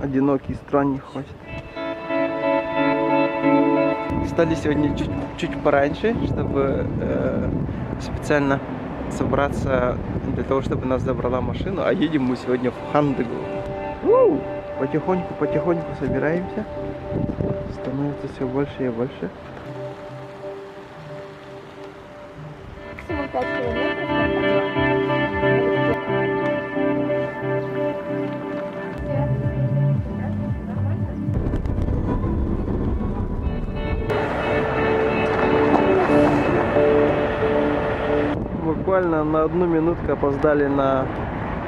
одинокий странник ходит. Встали сегодня чуть пораньше, чтобы специально собраться для того, чтобы нас забрала машину. А едем мы сегодня в Хандыгу. Потихоньку собираемся. Становится все больше и больше. Максимум 5 километров. Буквально на 1 минутку опоздали на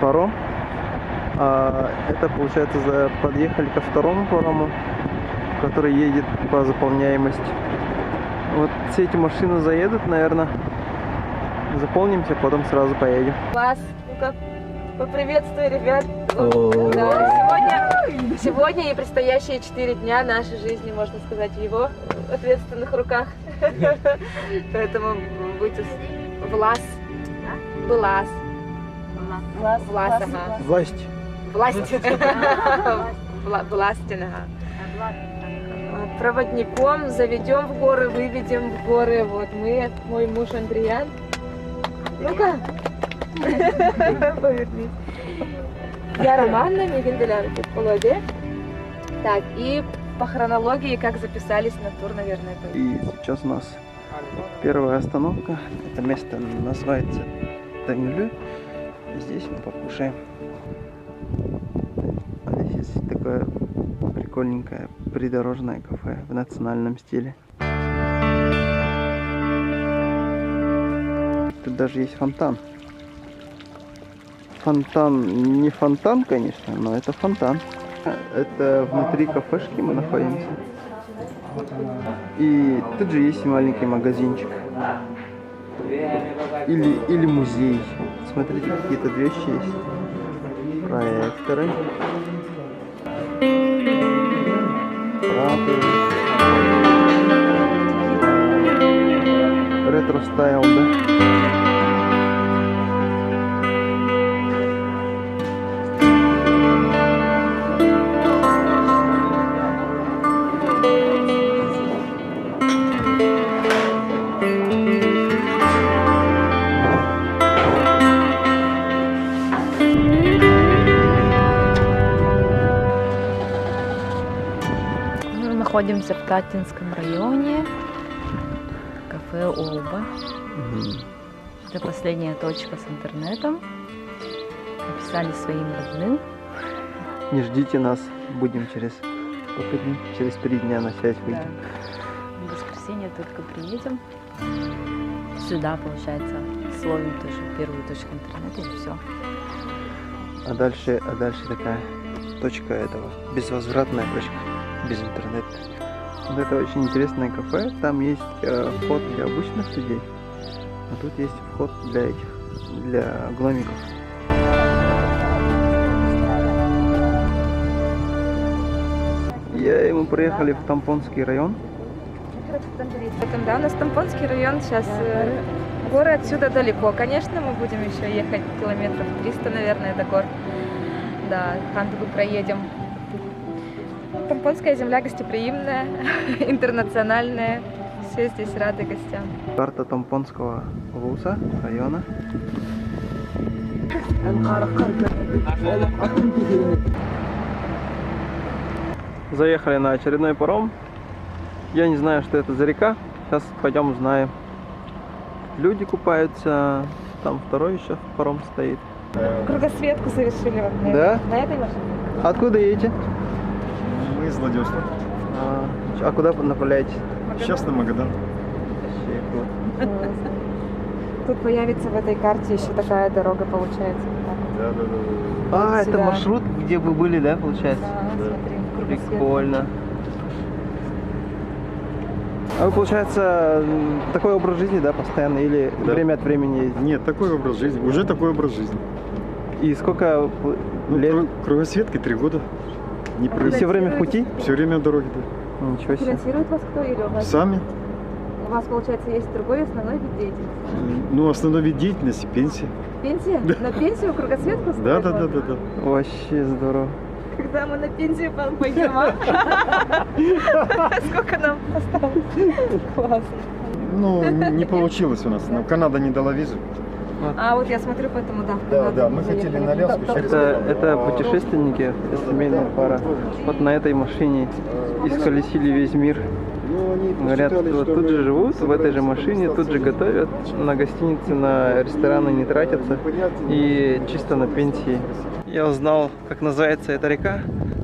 паром. Это получается подъехали ко второму парому, который едет по заполняемости. Вот все эти машины заедут, наверное, заполнимся, потом сразу поедем. Вас, ну-ка, поприветствуй, ребят. Да, сегодня и предстоящие 4 дня нашей жизни, можно сказать, в его ответственных руках. Поэтому будьте власть. Власть. Властина. Проводником заведем в горы, выведем в горы. Вот мы, мой муж Андриан. Ну-ка. Повернись. Я Романна, Мигенделяна, Володя. Так, и по хронологии, как записались на тур, наверное. И сейчас у нас первая остановка. Это место называется Тангюлю. Здесь мы покушаем. А здесь есть такое прикольненькое придорожное кафе в национальном стиле. Тут даже есть фонтан. Фонтан не фонтан, конечно, но это фонтан. Это внутри кафешки мы находимся. И тут же есть маленький магазинчик. Или музей. Смотрите, какие-то вещи есть. Проекторы. Ретро-стайл, да? Находимся в Татинском районе, кафе Олба. Это последняя точка с интернетом. Написали своим родным. Не ждите нас, будем через сколько дней? Через 3 дня на связь выйдем. Да. В воскресенье только приедем. Сюда, получается, словим тоже первую точку интернета и все. А дальше такая точка этого, безвозвратная точка. Без интернета. Вот это очень интересное кафе. Там есть вход для обычных людей, а тут есть вход для гномиков. И мы приехали в Тампонский район. Да, у нас Тампонский район сейчас. Горы отсюда далеко. Конечно, мы будем еще ехать километров 300, наверное, до гор. Да, Хандыгу проедем. Тампонская земля гостеприимная, интернациональная. Все здесь рады гостям. Карта Тампонского вуза, района. Заехали на очередной паром. Я не знаю, что это за река. Сейчас пойдем узнаем. Люди купаются. Там второй еще паром стоит. Кругосветку совершили вот Да? на этой машине. Откуда едете? Мы из Владивостока. А куда направляетесь? Сейчас на Магадан. Тут появится в этой карте еще такая дорога, получается. Да. Это маршрут, где вы были, да, получается? Да, смотри, Прикольно. А вы, получается, такой образ жизни, да, постоянно, или Да. время от времени ездите? Нет, такой образ жизни. Уже такой образ жизни. И сколько лет? Кругосветкой 3 года. Не И все время в пути? Все время в дороге, да. Ничего себе. Финансирует вас кто или у вас? Сами. У вас, получается, есть другой основной вид деятельности? Ну, основной вид деятельности – пенсия. Пенсия? На пенсию кругосветку? Да. Вообще здорово. Когда мы на пенсию пойдем, а? Сколько нам осталось? Классно. Ну, не получилось у нас. Нам Канада не дала визу. А вот я смотрю, поэтому да. Да, мы хотели на Аляску. Это путешественники, семейная пара. Вот на этой машине исколесили весь мир. Говорят, вот тут же живут, в этой же машине, тут же готовят, на гостиницы, на рестораны не тратятся и чисто на пенсии. Я узнал, как называется эта река,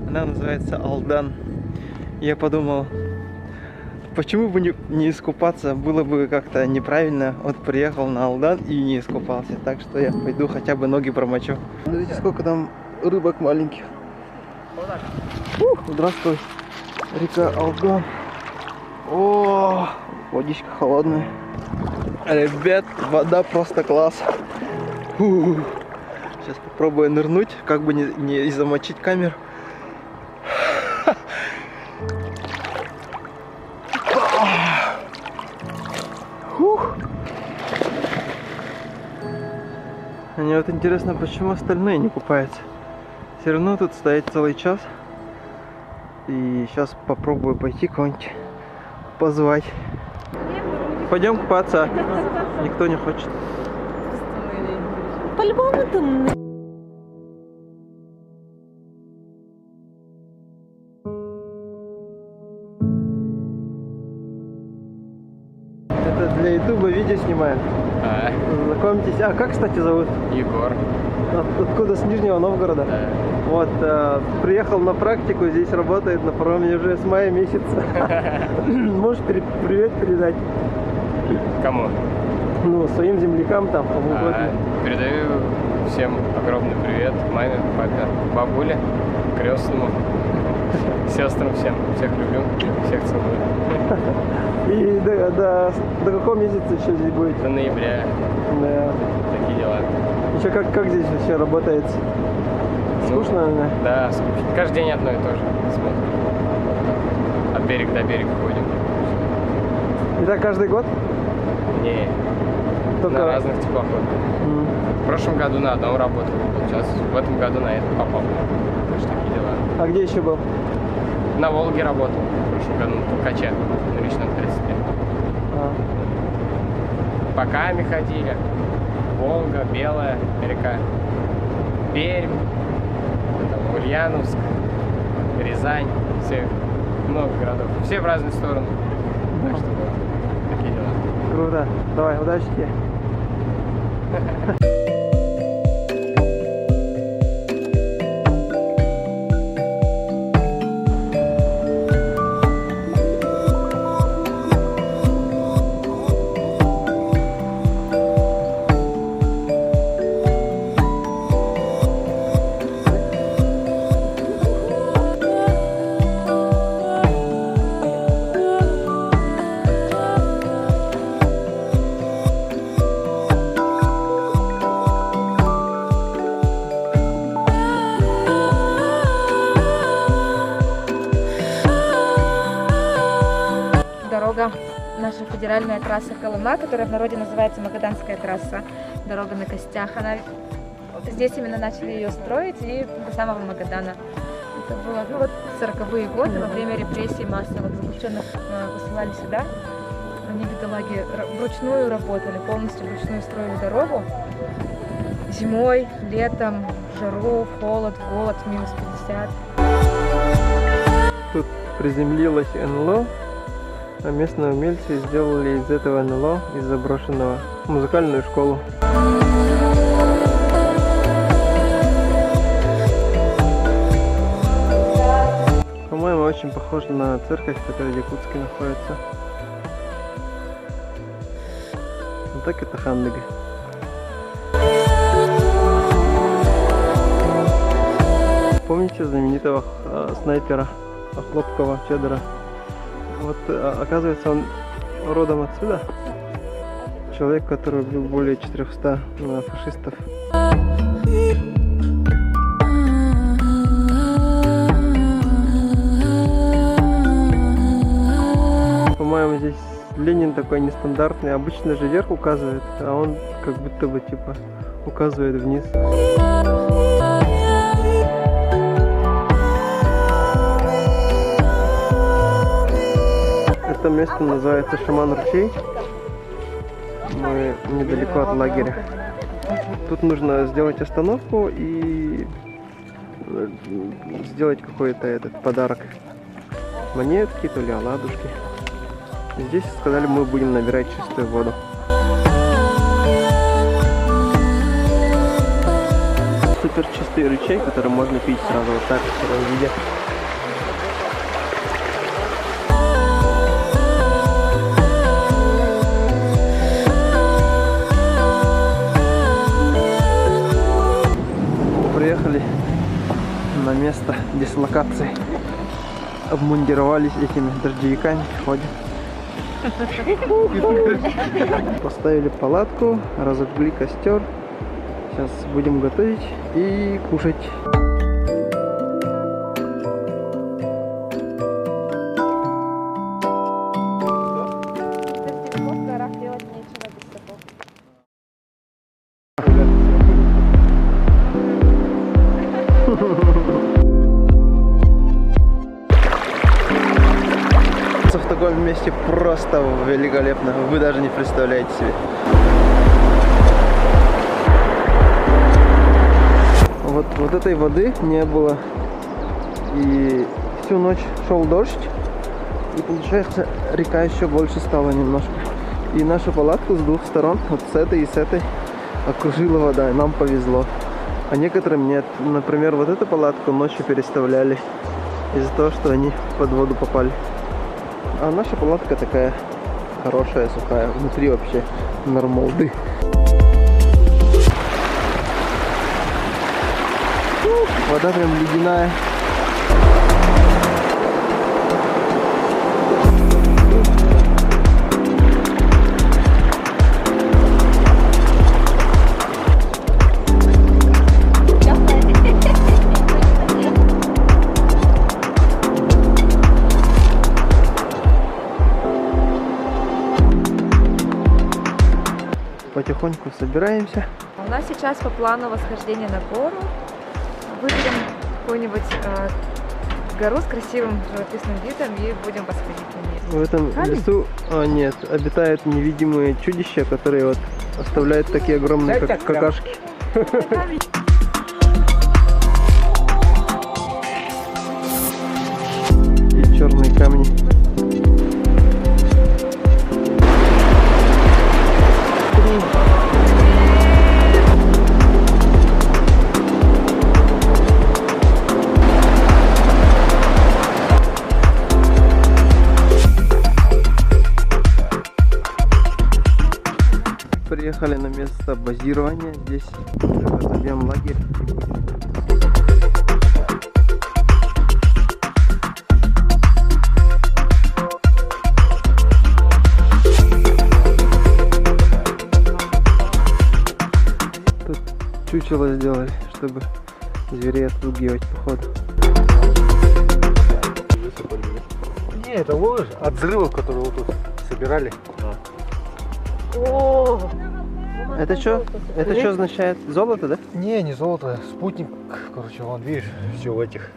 она называется Алдан. Я подумал, почему бы не искупаться, было бы как-то неправильно. Вот приехал на Алдан и не искупался, так что я пойду хотя бы ноги промочу. Смотрите, сколько там рыбок маленьких. Здравствуй, река Алдан. О, водичка холодная. Ребят, вода просто класс. Сейчас попробую нырнуть, как бы не замочить камеру. Мне вот интересно, почему остальные не купаются. Все равно тут стоять целый час. И сейчас попробую пойти кого-нибудь позвать. Пойдем купаться. Никто не хочет. По-любому там. Это для ютуба видео снимаем. Знакомьтесь. А как, кстати, зовут? Егор. Откуда? С Нижнего Новгорода? Да. Вот, приехал на практику, здесь работает на пароме уже с мая месяца. Можешь привет передать? Кому? Ну, своим землякам там, кому угодно. Передаю всем огромный привет. Маме, папе, бабуле, крестному, сестрам всем. Всех люблю, всех целую. И до какого месяца еще здесь будете? До ноября. Да. Такие дела. Еще как здесь вообще работает? Скучно, наверное? Да, скучно. Каждый день одно и то же. Смотрим. От берега до берега ходим. И так каждый год? Не, Только... на разных теплоходах. В прошлом году на одном работал. Сейчас в этом году на этот попал. Так что такие дела. А где еще был? На Волге работал. В прошлом году на Толкаче. На речном 33. По Каме ходили. Волга, Белая река. Пермь. Там, Ульяновск. Рязань. Все. Много городов. Все в разные стороны. Так что вот. Такие дела. Круто. Давай, удачи тебе. Дорога, наша федеральная трасса Колыма, которая в народе называется Магаданская трасса, дорога на костях. Здесь именно начали ее строить и до самого Магадана. Это было вот 40-е годы, во время репрессий массовых заключенных посылали сюда. Они, бедолаги, вручную работали, полностью вручную строили дорогу. Зимой, летом, в жару, в холод, в голод, в минус 50. Тут приземлилось НЛО, а местные умельцы сделали из этого НЛО, из заброшенного, музыкальную школу. По-моему, очень похоже на церковь, которая в Якутске находится. Вот так это Хандыга. Помните знаменитого снайпера Хлопкова Федора? Вот оказывается, он родом отсюда. Человек, который убил более 400 фашистов. По-моему, здесь Ленин такой нестандартный. Обычно же вверх указывает, а он как будто бы типа указывает вниз. Это место называется Шаман-ручей. Мы недалеко от лагеря. Тут нужно сделать остановку и сделать какой-то этот подарок. Монетки, то ли оладушки. Здесь сказали, мы будем набирать чистую воду. Супер чистый ручей, который можно пить сразу вот так в сыром виде. Приехали на место дислокации. Обмундировались этими дождевиками, ходим. Поставили палатку, разожгли костер. Сейчас будем готовить и кушать. В горах делать нечего без сапог. В таком месте просто великолепно, вы даже не представляете себе. Вот этой воды не было, и всю ночь шел дождь, и получается река еще больше стала немножко. И нашу палатку с двух сторон, вот с этой и с этой, окружила вода, и нам повезло. А некоторым нет. Например, вот эту палатку ночью переставляли из-за того, что они под воду попали. А наша палатка такая хорошая, сухая. Внутри вообще нормалды. Вода прям ледяная. Потихоньку собираемся. У нас сейчас по плану восхождение на гору. Выберем какую-нибудь гору с красивым живописным видом и будем восходить на ней. В этом лесу, нет, обитают невидимые чудища, которые вот оставляют такие огромные какашки. И черные камни. Приехали на место базирования. Здесь разобьем лагерь. Тут чучело сделали, чтобы зверей отпугивать походу. Не, это лужа от взрывов, которые вот тут собирали. Это что? Это что означает? Золото, да? Не, не золото, спутник. Короче, вон, видишь, все в этих.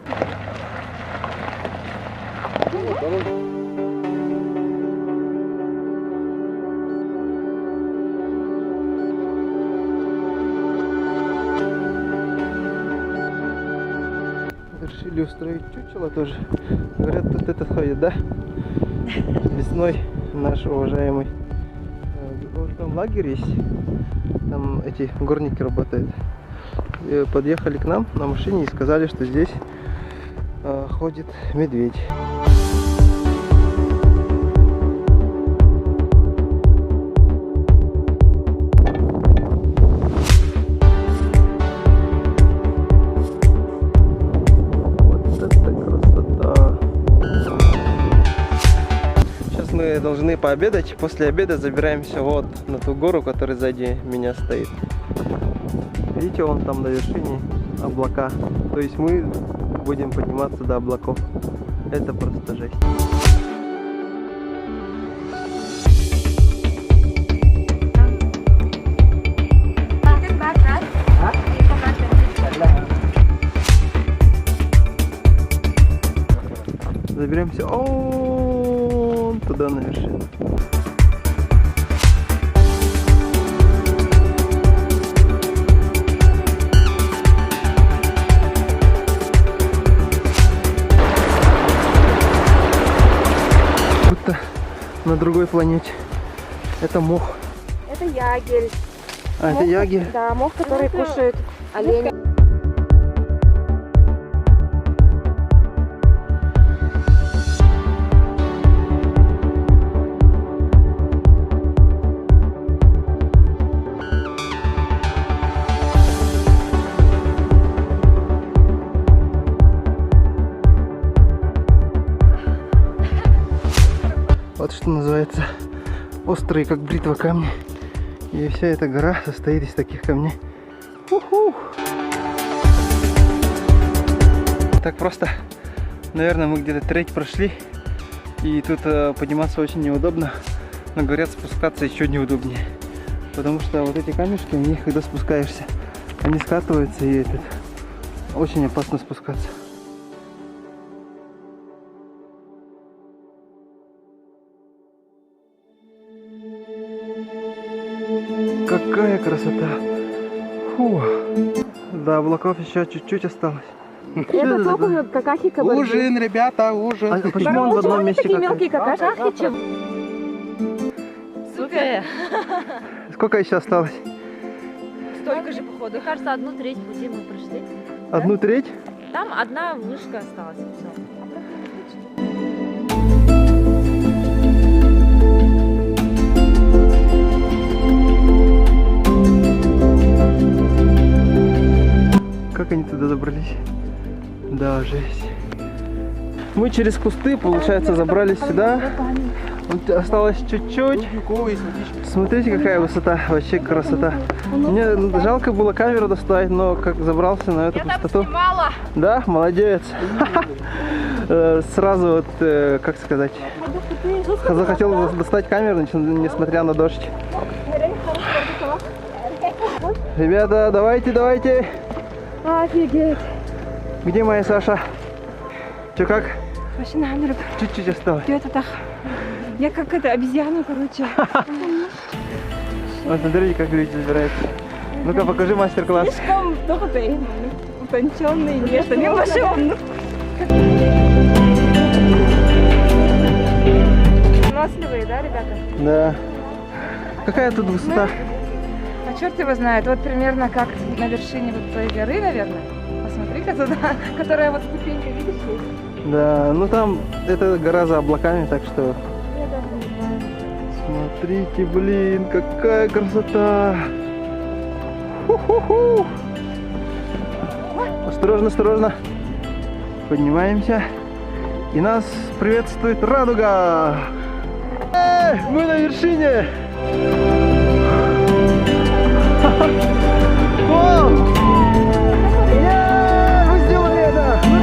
Решили устроить чучело тоже. Говорят, тут это ходит, да? Весной наш уважаемый. Вот там лагерь есть. Там эти горники работают. И подъехали к нам на машине и сказали, что здесь ходит медведь. Мы должны пообедать. После обеда забираемся вот на ту гору, которая сзади меня стоит. Видите, вон там на вершине облака. То есть мы будем подниматься до облаков. Это просто жесть. Заберемся. О, туда на вершину. Будто на другой планете. Это мох. Это ягель. А, это ягель? Да, мох, который кушают олени. Вот что называется острые, как бритва, камни. И вся эта гора состоит из таких камней. Уху! Так просто, наверное, мы где-то треть прошли. И тут подниматься очень неудобно. Но говорят, спускаться еще неудобнее. Потому что вот эти камешки, у них, когда спускаешься, они скатываются, и очень опасно спускаться. Какая красота! Фу. До облаков еще чуть-чуть осталось. Это только какахи кабарди. Ужин, ребята, ужин. А почему он в одном месте Такие какает? мелкие какашки. Супер! Сколько еще осталось? Столько же, походу. Мне кажется, 1/3 пути мы прошли. Одну треть? Там одна вышка осталась, и все. Как они туда забрались? Да, жесть. Мы через кусты, получается, забрались сюда. Вот осталось чуть-чуть. Смотрите, какая высота. Вообще красота. Мне жалко было камеру доставить, но как забрался на эту высоту. Да, молодец. Сразу вот, как сказать, захотел достать камеру, несмотря на дождь. Ребята, давайте, давайте. Офигеть. Где моя Саша? Че как? Вообще намерок. Чуть-чуть осталось. Это так. Я как это, обезьяна, короче. Вот смотрите, как люди забираются. Ну-ка, покажи мастер-класс. Слишком утонченный, нежно. Не пошел. Выносливые, да, ребята? Да. Какая тут высота? А черт его знает. Вот примерно как на вершине вот той горы, наверное. Посмотри-ка туда, которая вот ступенька, видишь, есть? Да, ну там это гора за облаками, так что... Я даже не знаю. Смотрите, блин, какая красота! Ху-ху-ху! Осторожно, осторожно! Поднимаемся. И нас приветствует радуга! Мы на вершине! О! Мы сделали это! Мы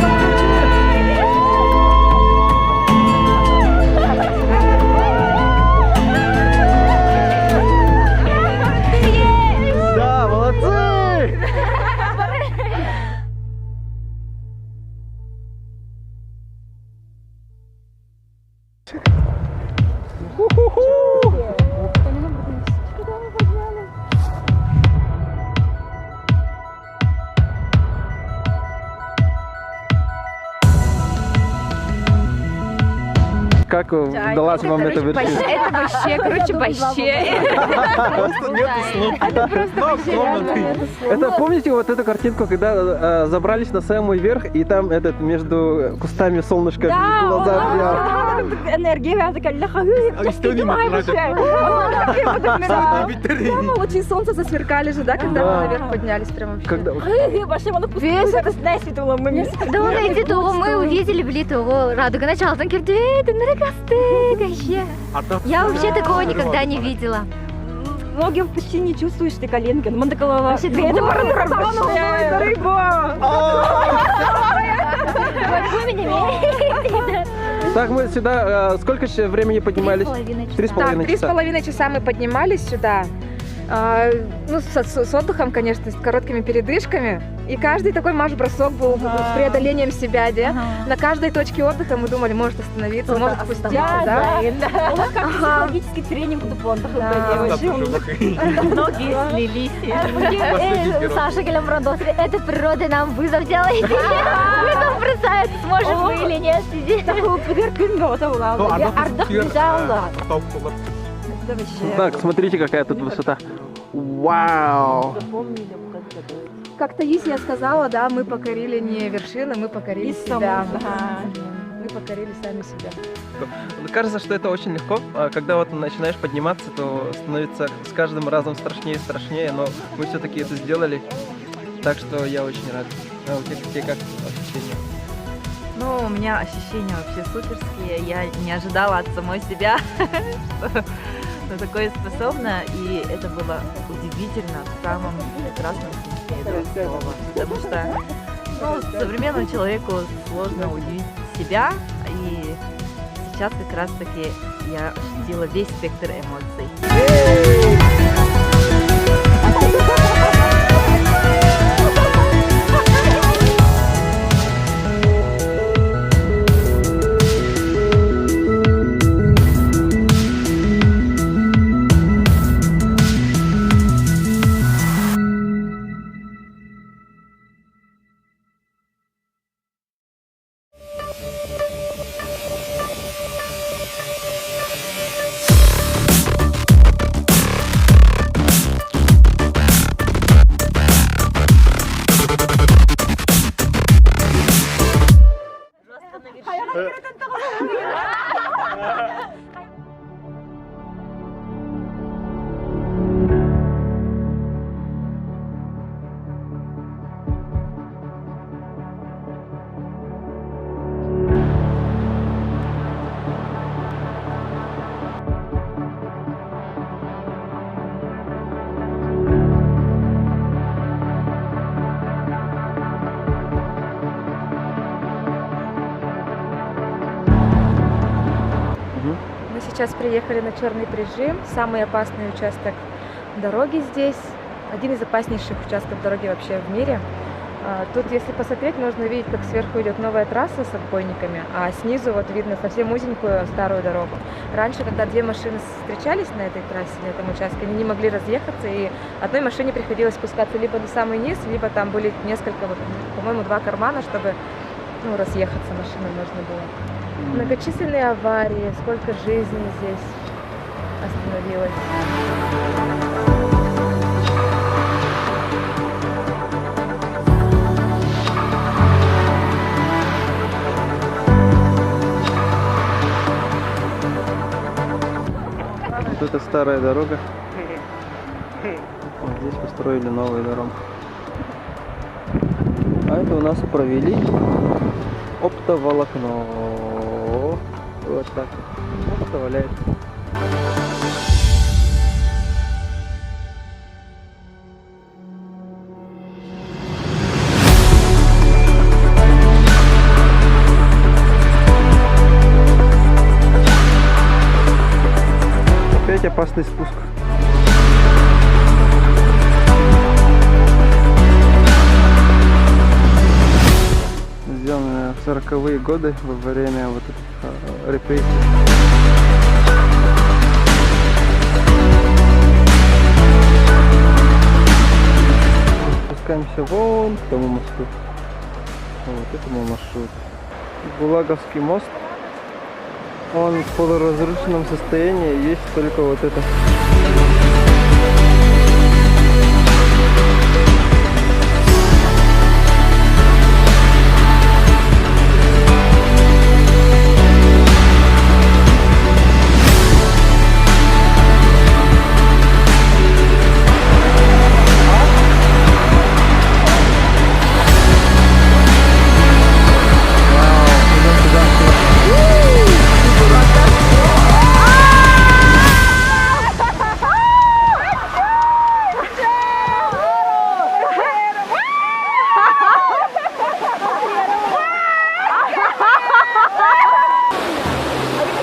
да, молодцы! Как удалась вам эта вершина? Это вообще, короче, вообще. Просто нету слов. Это помните вот эту картинку, когда забрались на самый верх, и там этот между кустами солнышко в глазах? Энергия такая. Прямо лучи солнца засверкали же, да, когда мы наверх поднялись прямо вообще. Когда... Весь это снесвітило ми місце. Долго того мы увидели, блин, того радуга начала. Там говорит, это нарогосты, вообще. Я вообще такого никогда не видела. Ноги почти не чувствуешь, ты коленки. Ну, голова. Вообще, Это это рыба. Так, мы сюда сколько времени поднимались? 3,5 часа. 3,5 часа мы поднимались сюда. Ну, с отдыхом, конечно, с короткими передышками. И каждый такой марш-бросок был с преодолением себя, да? На каждой точке отдыха мы думали, может остановиться, может спуститься, да? Вот как психологический тренинг в понтах. Ноги слились. Саша Гелямбрандос, эта природа нам вызов делает. Мы там бросаем, сможем мы или нет. Так, смотрите, какая тут высота. Вау! Как Таисия сказала, да, мы покорили не вершины, мы покорили себя. Мы покорили сами себя. Кажется, что это очень легко. А когда вот начинаешь подниматься, то становится с каждым разом страшнее и страшнее, но мы все-таки это сделали. Так что я очень рад. А у тебя как ощущения? Ну, у меня ощущения вообще суперские. Я не ожидала от самой себя, что на такое способна. И это было удивительно в самом прекрасном смысле этого слова. Потому что современному человеку сложно удивить себя. И сейчас как раз-таки я ощутила весь спектр эмоций. Мы сейчас приехали на Черный Прижим, самый опасный участок дороги здесь, один из опаснейших участков дороги вообще в мире. Тут, если посмотреть, можно увидеть, как сверху идет новая трасса с отбойниками, а снизу вот видно совсем узенькую старую дорогу. Раньше, когда две машины встречались на этой трассе, на этом участке, они не могли разъехаться, и одной машине приходилось спускаться либо на самый низ, либо там были несколько, вот, по-моему, 2 кармана, чтобы разъехаться машинам можно было. Многочисленные аварии, сколько жизней здесь остановилось. Вот это старая дорога. Вот здесь построили новую дорогу. А это у нас провели оптоволокно. Вот так вот. Вот валяется. Опять опасный спуск. Сделано в 40-е годы во время вот этих репрессий. Спускаемся вон к тому мосту. Вот этому маршруту. Булаговский мост. Он в полуразрушенном состоянии, есть только вот это.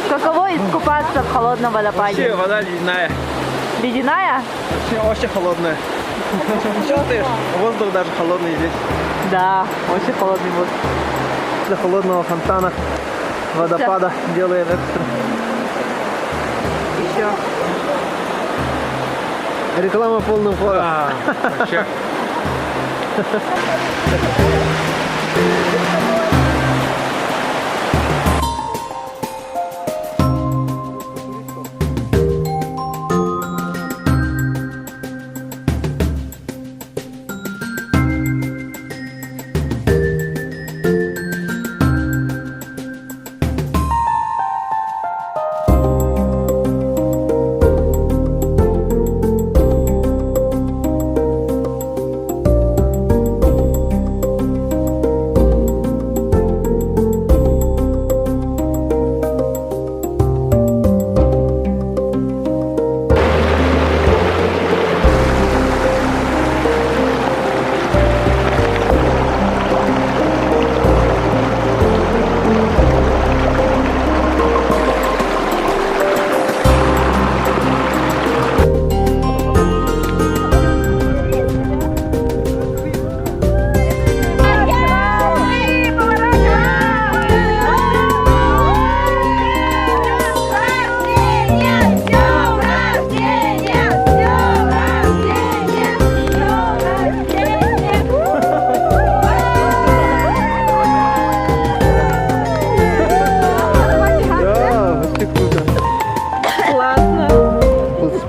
Каково искупаться в холодном водопаде? Вообще вода ледяная. Ледяная? Очень холодная. Чувствуешь? Воздух даже холодный здесь. Да, очень холодный воздух. Для холодного фонтана, водопада делаем экстра. Еще. Реклама полным ходом. Вообще.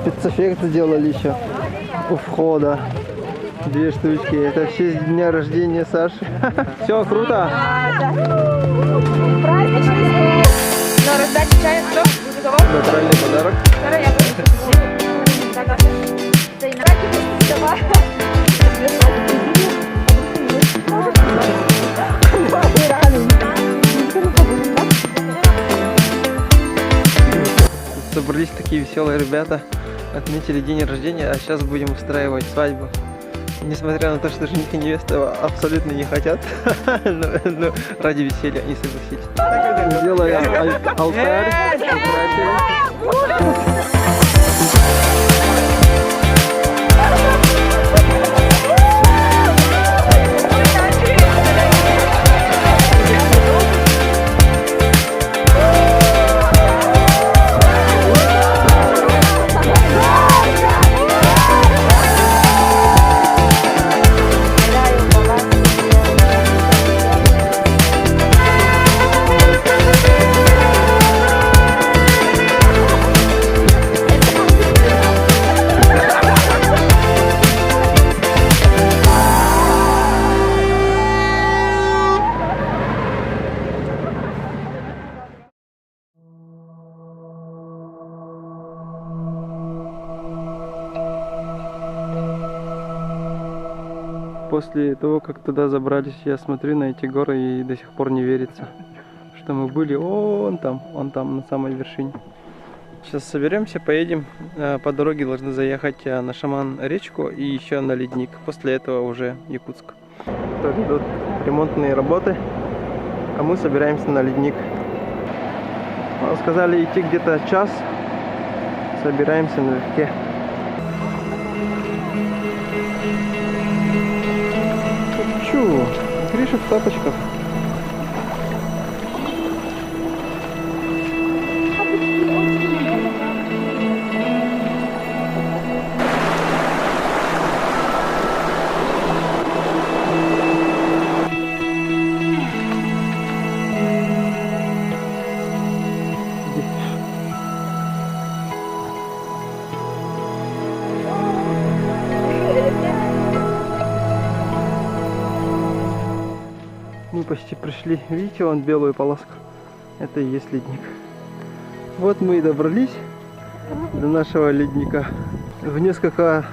Спецэффекты сделали еще у входа. 2 штучки. Это в честь дня рождения Саши. Все круто. На раздаче чая будет готов. Натуральный подарок. Второй я Собрались такие веселые ребята, отметили день рождения, а сейчас будем устраивать свадьбу. Несмотря на то, что жених и невеста абсолютно не хотят, но ради веселья они согласились. Сделаем алтарь. После того, как туда забрались, я смотрю на эти горы и до сих пор не верится, что мы были вон там на самой вершине. Сейчас соберемся, поедем. По дороге должны заехать на Шаман речку и еще на ледник. После этого уже Якутск. Тут идут ремонтные работы, а мы собираемся на ледник. Сказали идти где-то час. Собираемся налегке. Гриша в тапочках. Мы почти пришли. Видите, вон белую полоску. Это и есть ледник. Вот мы и добрались до нашего ледника. В несколько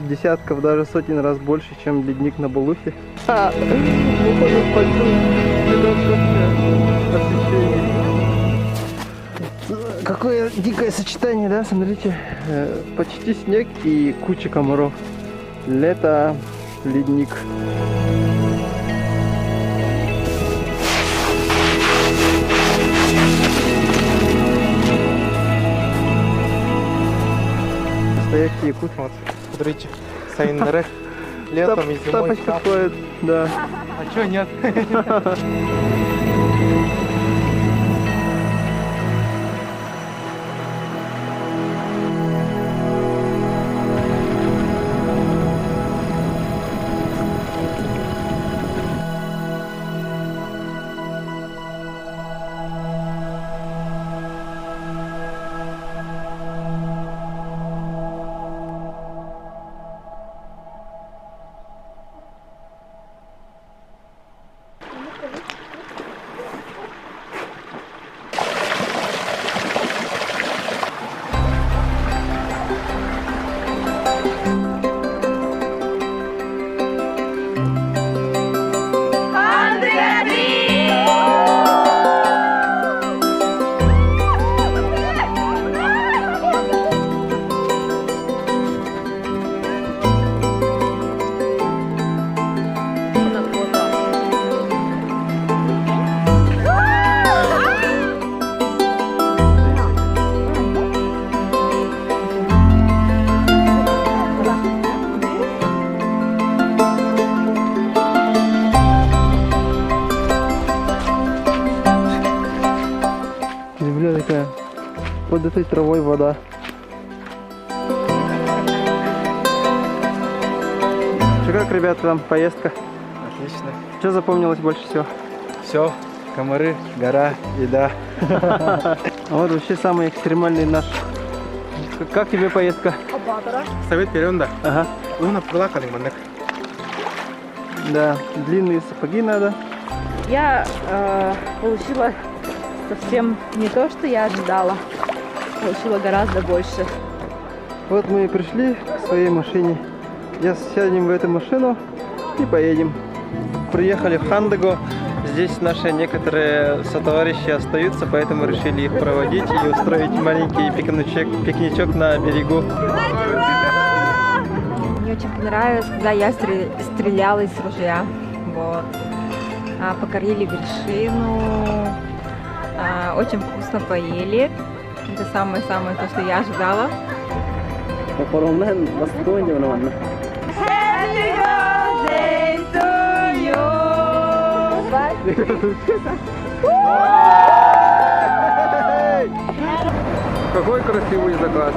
десятков, даже сотен раз больше, чем ледник на Булухе. Какое дикое сочетание, да? Смотрите, почти снег и куча комаров. Лето, ледник. Настоящий якут. Вот, смотрите, Сайнерек. Летом и зимой. Тапочка ходит, да. А чё нет? Земля такая, под этой травой вода. Что как, ребят, вам поездка? Отлично. Что запомнилось больше всего? Все, комары, гора, еда. А вот вообще самый экстремальный наш. Как тебе поездка? Совет Перенда. Ага. Луна плакали, манек. Да, длинные сапоги надо. Я получила совсем не то, что я ожидала. Получила гораздо больше. Вот мы и пришли к своей машине. Я сядем в эту машину и поедем. Приехали в Хандаго. Здесь наши некоторые сотоварищи остаются, поэтому решили их проводить и устроить маленький пикничок на берегу. Мне очень понравилось, когда я стреляла из ружья. Вот. Покорили вершину. Очень вкусно поели. Это самое-самое то, что я ожидала. Какой красивый закат.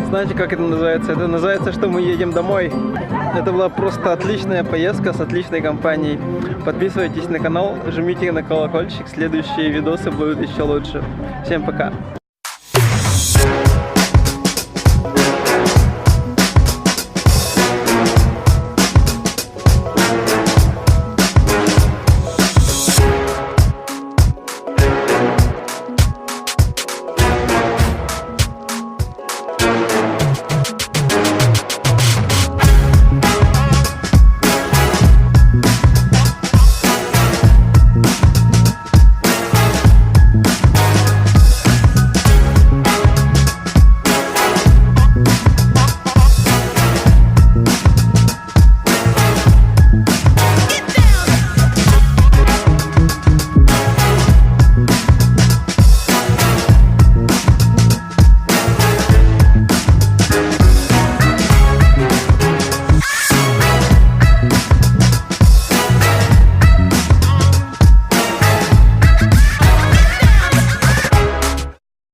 Знаете, как это называется? Это называется, что мы едем домой. Это была просто отличная поездка с отличной компанией. Подписывайтесь на канал, жмите на колокольчик, следующие видосы будут еще лучше. Всем пока!